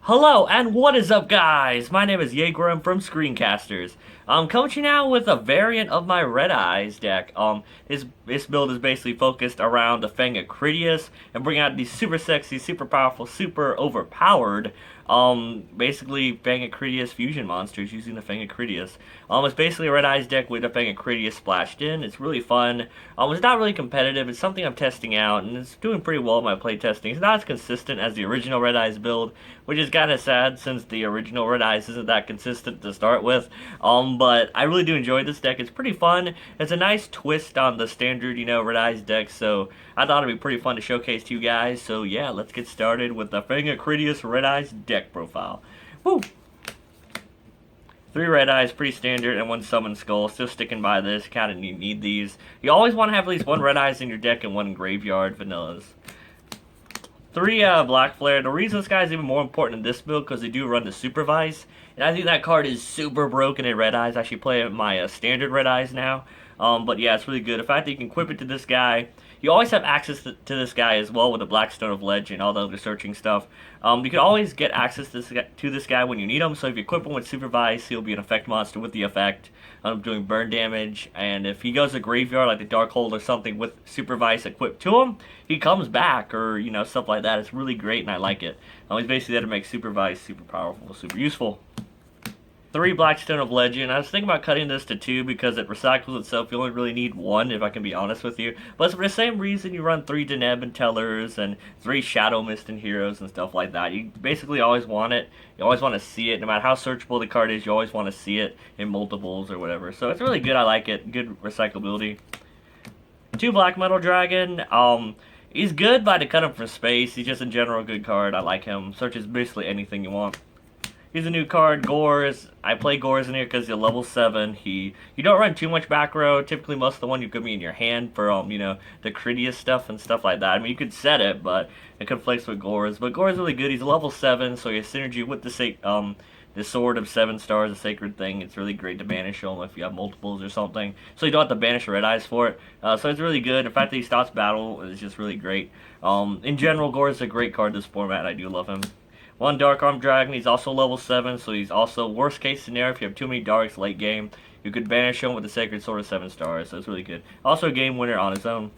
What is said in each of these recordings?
Hello, and what is up, guys? My name is Jager-M from ScreenCasterz. I'm coming to you now with a variant of my Red Eyes deck. This build is basically focused around the Fang of Critias and bring out these super sexy, super powerful, super overpowered, basically Fang of Critias fusion monsters using the Fang of Critias. It's basically a Red Eyes deck with a Fang of Critias splashed in. It's really fun. It's not really competitive. It's something I'm testing out, and it's doing pretty well in my play testing. It's not as consistent as the original Red Eyes build, which is kind of sad since the original Red Eyes isn't that consistent to start with. But I really do enjoy this deck. It's pretty fun. It's a nice twist on the standard, Red Eyes deck, so I thought it'd be pretty fun to showcase to you guys. So yeah, let's get started with the Fang of Critias Red Eyes deck profile. Woo! 3 Red Eyes, pretty standard, and 1 Summon Skull. Still sticking by this. Kind of need these. You always want to have at least 1 Red Eyes in your deck and 1 Graveyard Vanillas. 3 Black Flare. The reason this guy is even more important in this build because they do run the Supervise, and I think that card is super broken in Red Eyes. I actually play my standard Red Eyes now, but yeah, it's really good. The fact that you can equip it to this guy, you always have access to this guy as well with the Blackstone of Ledge and all the other searching stuff. You can always get access to this guy when you need him, so if you equip him with Supervise, he'll be an effect monster with the effect, doing burn damage, and if he goes to Graveyard, like the Darkhold or something with Supervise equipped to him, he comes back, or, stuff like that. It's really great, and I like it. He's basically there to make Supervise super powerful, super useful. 3 Blackstone of Legend. I was thinking about cutting this to 2 because it recycles itself. You only really need 1, if I can be honest with you. But it's for the same reason you run 3 Deneb and Tellers and 3 Shadow Mist and Heroes and stuff like that. You basically always want it. You always want to see it. No matter how searchable the card is, you always want to see it in multiples or whatever. So it's really good. I like it. Good recyclability. 2 Black Metal Dragon. He's good, but I had to cut him from space. He's just in general a good card. I like him. Searches basically anything you want. Here's a new card, Gores. I play Gores in here because you're level 7. You don't run too much back row. Typically, most of the one you could be in your hand for the Critias stuff and stuff like that. I mean, you could set it, but it conflicts with Gores. But Gores is really good. He's a level 7, so he has synergy with the Sword of 7 Stars, a sacred thing. It's really great to banish him if you have multiples or something. So you don't have to banish Red Eyes for it. So it's really good. The fact that he stops battle is just really great. In general, Gores is a great card in this format. I do love him. 1 Dark Arm Dragon, he's also level 7, so he's also worst case scenario if you have too many Darks late game. You could banish him with the Sacred Sword of 7 Stars, so it's really good. Also a game winner on his own.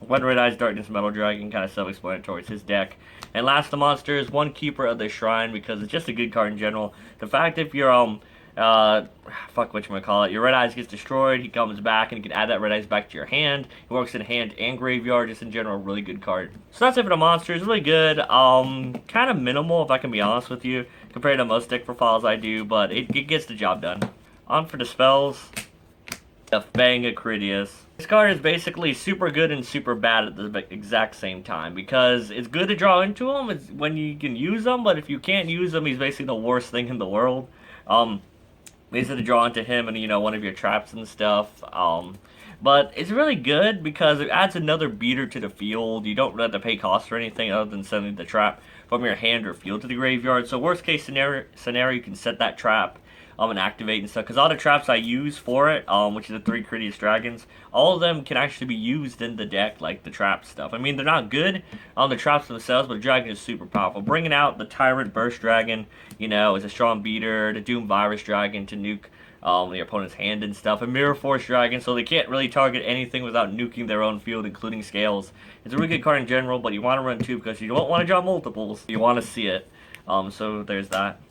1 Red Eyes Darkness Metal Dragon, kind of self-explanatory, it's his deck. And last the monsters, 1 Keeper of the Shrine, because it's just a good card in general. The fact if you're, your Red Eyes gets destroyed, he comes back, and you can add that Red Eyes back to your hand. He works in hand and graveyard, just in general, really good card. So that's it for the monsters, really good. Kind of minimal, if I can be honest with you, compared to most deck profiles I do, but it gets the job done. On for the spells. The Fang of Critias. This card is basically super good and super bad at the exact same time, because it's good to draw into him, it's when you can use them, but if you can't use him, he's basically the worst thing in the world. Basically draw into him and one of your traps and stuff. But it's really good because it adds another beater to the field. You don't really have to pay cost or anything other than sending the trap from your hand or field to the graveyard. So worst case scenario you can set that trap and activate and stuff. Because all the traps I use for it, which is the 3 Critias Dragons, all of them can actually be used in the deck, like the trap stuff. I mean, they're not good on the traps themselves, but the dragon is super powerful. Bringing out the Tyrant Burst Dragon, is a strong beater. The Doom Virus Dragon to nuke the opponent's hand and stuff. A Mirror Force Dragon, so they can't really target anything without nuking their own field, including Scales. It's a really good card in general, but you want to run 2 because you don't want to draw multiples. You want to see it. So there's that.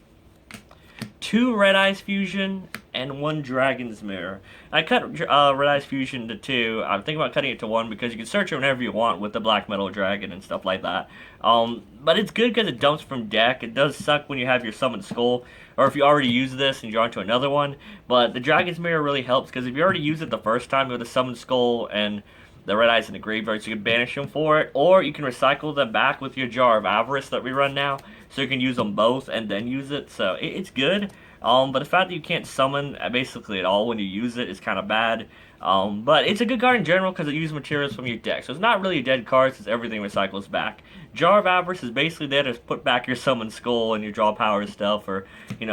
2 Red Eyes Fusion and 1 Dragon's Mirror. I cut Red Eyes Fusion to 2. I'm thinking about cutting it to 1 because you can search it whenever you want with the Black Metal Dragon and stuff like that. But it's good because it dumps from deck. It does suck when you have your Summoned Skull, or if you already use this and you're onto another one. But the Dragon's Mirror really helps because if you already use it the first time with the Summoned Skull and the Red Eyes in the graveyard, so you can banish them for it, or you can recycle them back with your Jar of Avarice that we run now, so you can use them both and then use it. So it's good. But the fact that you can't summon basically at all when you use it is kind of bad. But it's a good card in general because it uses materials from your deck. So it's not really a dead card since everything recycles back. Jar of Avarice is basically there to put back your Summon Skull and your Draw Power stuff, or,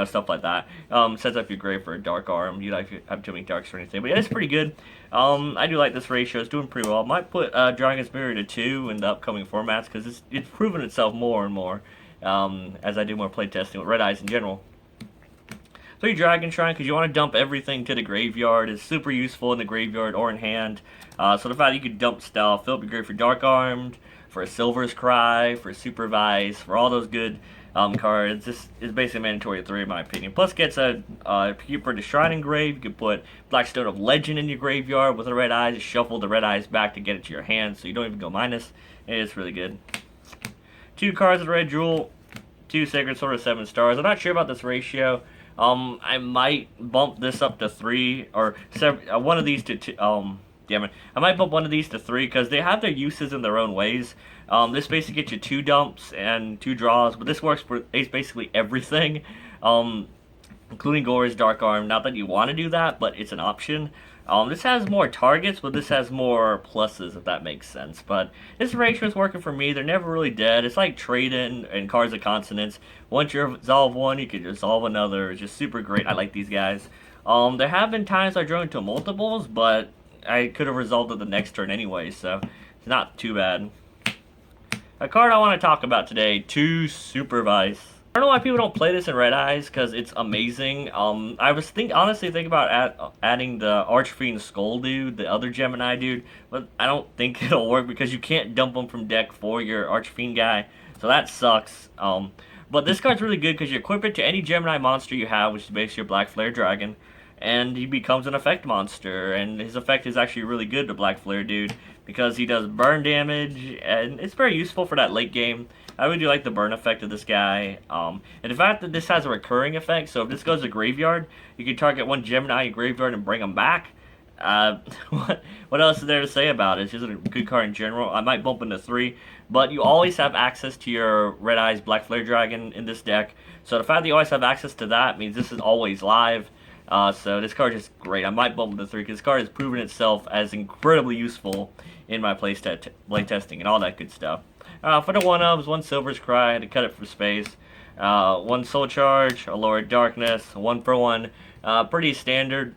stuff like that. Sets up your grave for a Dark Arm. You don't have too many Darks or anything. But yeah, it's pretty good. I do like this ratio. It's doing pretty well. I might put Dragon's Mirror to 2 in the upcoming formats because it's proven itself more and more. as I do more playtesting with Red Eyes in general. 3 Dragon Shrine, because you want to dump everything to the graveyard. It's super useful in the graveyard or in hand. So the fact that you could dump stuff, it'll be great for Dark Armed, for a Silver's Cry, for Supervise, for all those good cards. This is basically mandatory 3 in my opinion. Plus gets a, if you put a Shrine Engraved, you can put Blackstone of Legend in your graveyard with the Red Eyes, shuffle the Red Eyes back to get it to your hand, so you don't even go minus. It's really good. 2 cards of Red Jewel, 2 Sacred Sword of 7 stars. I'm not sure about this ratio. I might bump this up to 3, or one of these to 2. Damn it. I might bump one of these to 3, because they have their uses in their own ways. This basically gets you 2 dumps and 2 draws, but this works for basically everything, including Gore's Dark Arm. Not that you want to do that, but it's an option. This has more targets, but this has more pluses, if that makes sense. But this ratio is working for me. They're never really dead. It's like trade-in and cards of consonants. Once you resolve one, you can resolve another. It's just super great. I like these guys. There have been times I drew into multiples, but I could have resolved it the next turn anyway, so it's not too bad. A card I want to talk about today, 2 Supervise. I don't know why people don't play this in Red Eyes, because it's amazing. I was honestly thinking about adding the Archfiend Skull dude, the other Gemini dude, but I don't think it'll work because you can't dump them from deck for your Archfiend guy, so that sucks. But this card's really good because you equip it to any Gemini monster you have, which is basically your Black Flare Dragon, and he becomes an effect monster, and his effect is actually really good to Black Flare dude because he does burn damage, and it's very useful for that late game. I really do like the burn effect of this guy, and the fact that this has a recurring effect, so if this goes to graveyard, you can target one Gemini in graveyard and bring them back. What else is there to say about it? It's just a good card in general. I might bump into 3, but you always have access to your Red Eyes Black Flare Dragon in this deck, so the fact that you always have access to that means this is always live. So this card is great. I might bump into 3 because this card has proven itself as incredibly useful in my playtesting and all that good stuff. For the 1-ofs, 1 Silver's Cry to cut it for space, 1 Soul Charge, a Lower Darkness, 1 for 1, pretty standard.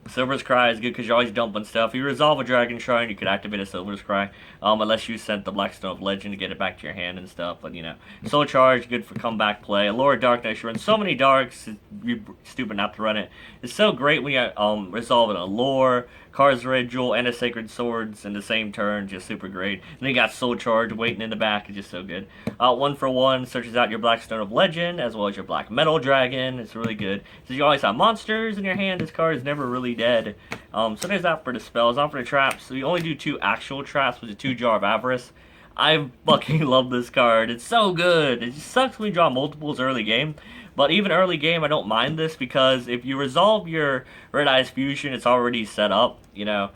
Silver's Cry is good because you're always dumping stuff. If you resolve a Dragon Shrine, you could activate a Silver's Cry, unless you sent the Blackstone of Legend to get it back to your hand and stuff, but you know. Soul Charge, good for comeback play. A Lower Darkness, you run so many darks, you're stupid not to run it. It's so great when you resolve a Lore, Cards Red Jewel, and a Sacred Swords in the same turn, just super great. And then you got Soul Charge waiting in the back, it's just so good. 1 for 1 searches out your Blackstone of Legend, as well as your Black Metal Dragon, it's really good. So you always have monsters in your hand, this card is never really dead. So there's that for the spells. On for the traps, so you only do 2 actual traps with the 2 Jar of Avarice. I fucking love this card, it's so good. It just sucks when you draw multiples early game, but even early game I don't mind this because if you resolve your Red Eyes Fusion, it's already set up, you know.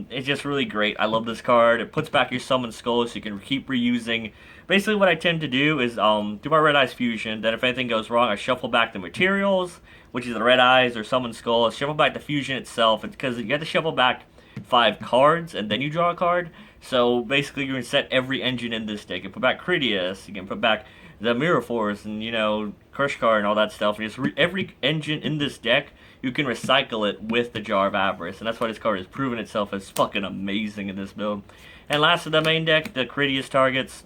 It's just really great. I love this card. It puts back your Summon Skull so you can keep reusing. Basically what I tend to do is do my Red Eyes Fusion, then if anything goes wrong I shuffle back the materials, which is the Red Eyes or Summon Skull, shuffle back the Fusion itself. It's because you have to shuffle back 5 cards and then you draw a card. So basically you can set every engine in this deck. You can put back Critias, you can put back the Mirror Force and, you know, Crush Card and all that stuff. And just every engine in this deck, you can recycle it with the Jar of Avarice. And that's why this card has proven itself as fucking amazing in this build. And last of the main deck, the Critias targets,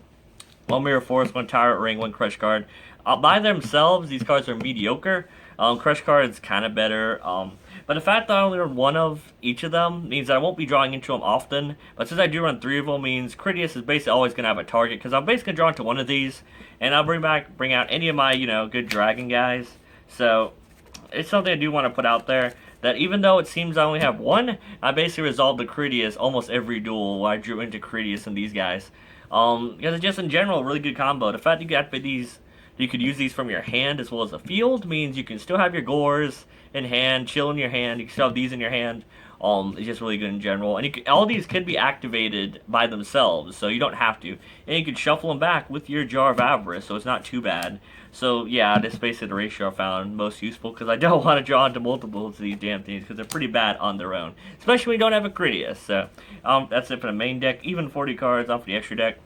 1 Mirror Force, 1 Tyrant Ring, 1 Crush Card. By themselves, these cards are mediocre. Crush Card is kind of better. But the fact that I only run 1 of each of them means that I won't be drawing into them often. But since I do run 3 of them, means Critias is basically always going to have a target. Because I'm basically drawn to 1 of these. And I'll bring out any of my, you know, good dragon guys. So, it's something I do want to put out there. That even though it seems I only have 1, I basically resolved the Critias almost every duel where I drew into Critias and these guys. Because it's just in general a really good combo. The fact that you got these, you could use these from your hand as well as the field, means you can still have your Gores in hand, chill in your hand, you can still have these in your hand. It's just really good in general. And all these can be activated by themselves, so you don't have to. And you can shuffle them back with your Jar of Avarice, so it's not too bad. So yeah, this is basically the ratio I found most useful, because I don't want to draw into multiples of these damn things, because they're pretty bad on their own. Especially when you don't have a Critias. So that's it for the main deck. Even 40 cards off the extra deck.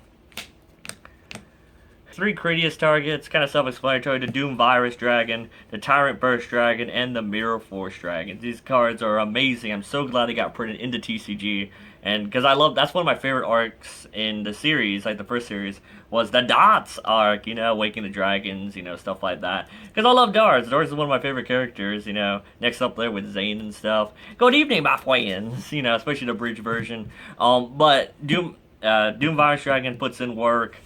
3 Critias targets, kind of self-explanatory, the Doom Virus Dragon, the Tyrant Burst Dragon, and the Mirror Force Dragon. These cards are amazing. I'm so glad they got printed into TCG, And because that's one of my favorite arcs in the series, like the first series, was the Dots arc, you know, Waking the Dragons, you know, stuff like that. Because I love Darts. Darts is one of my favorite characters, you know, next up there with Zane and stuff. Good evening, my friends, you know, especially the bridge version. But Doom Virus Dragon puts in work.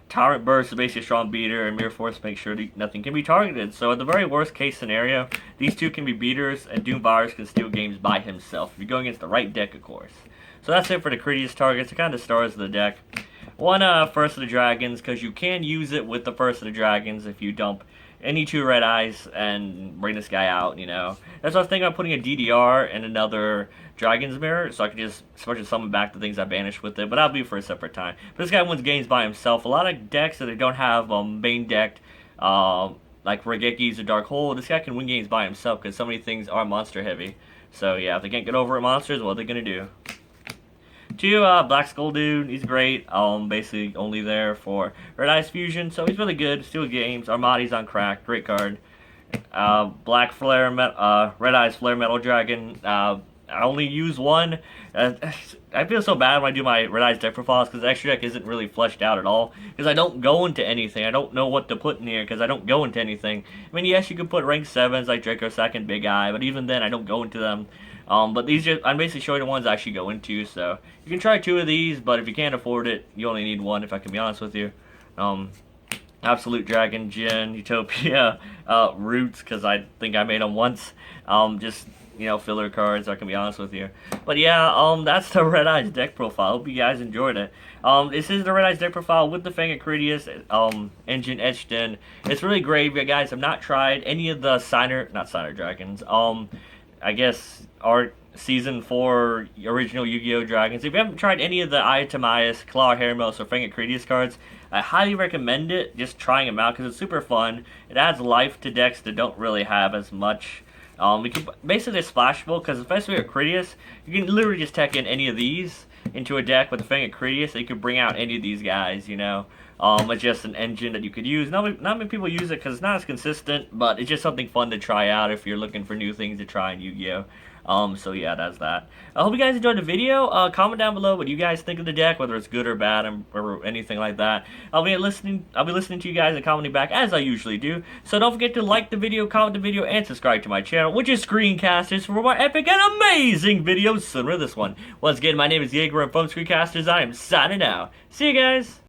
Tyrant Burst is basically a strong beater, and Mirror Force makes sure that nothing can be targeted. So at the very worst case scenario, these two can be beaters, and Doom Virus can steal games by himself, if you're going against the right deck, of course. So that's it for the Critias targets. They're kind of the stars of the deck. One, First of the Dragons, because you can use it with the First of the Dragons if you dump any 2 red eyes and bring this guy out, you know. That's what I was thinking about, putting a DDR and another Dragon's Mirror, so I could just special summon back the things I banished with it, but that'll be for a separate time. But this guy wins games by himself. A lot of decks that they don't have main decked, like Regekis or Dark Hole, this guy can win games by himself because so many things are monster heavy. So yeah, if they can't get over at monsters, what are they going to do? 2, Black Skull Dude, he's great, basically only there for Red Eyes Fusion, so he's really good, steal games. Armadi's on crack, great card. Black Flare, Red Eyes Flare Metal Dragon, I only use one. I feel so bad when I do my Red Eyes deck profiles because the extra deck isn't really fleshed out at all. Because I don't go into anything. I don't know what to put in here because I don't go into anything. I mean, yes, you could put rank 7s like Draco Second, Big Eye, but even then I don't go into them. But I'm basically showing the ones I actually go into, so you can try 2 of these, but if you can't afford it, you only need 1, if I can be honest with you. Absolute Dragon, Jin, Utopia, Roots, because I think I made them once. Just, you know, filler cards, I can be honest with you. But yeah, that's the Red Eyes deck profile. Hope you guys enjoyed it. This is the Red Eyes deck profile with the Fang of Critias engine etched in. It's really great. If you guys have not tried any of the not Signer Dragons, I guess our Season 4 original Yu-Gi-Oh! Dragons. If you haven't tried any of the Ayatamias, Claw, Hermos, or Fang of Critias cards, I highly recommend it, just trying them out, because it's super fun. It adds life to decks that don't really have as much. You can basically they're splashable, because especially with Critias, you can literally just tech in any of these into a deck with the Fang of Critias, so you can bring out any of these guys, you know. It's just an engine that you could use. Not many people use it because it's not as consistent, but it's just something fun to try out if you're looking for new things to try in Yu-Gi-Oh! So yeah, that's that. I hope you guys enjoyed the video. Comment down below what you guys think of the deck, whether it's good or bad, or anything like that. I'll be listening to you guys and commenting back as I usually do. So don't forget to like the video, comment the video, and subscribe to my channel, which is ScreenCasterz, for more epic and amazing videos similar to this one. Once again, my name is Jager-M from ScreenCasterz. I am signing out. See you guys.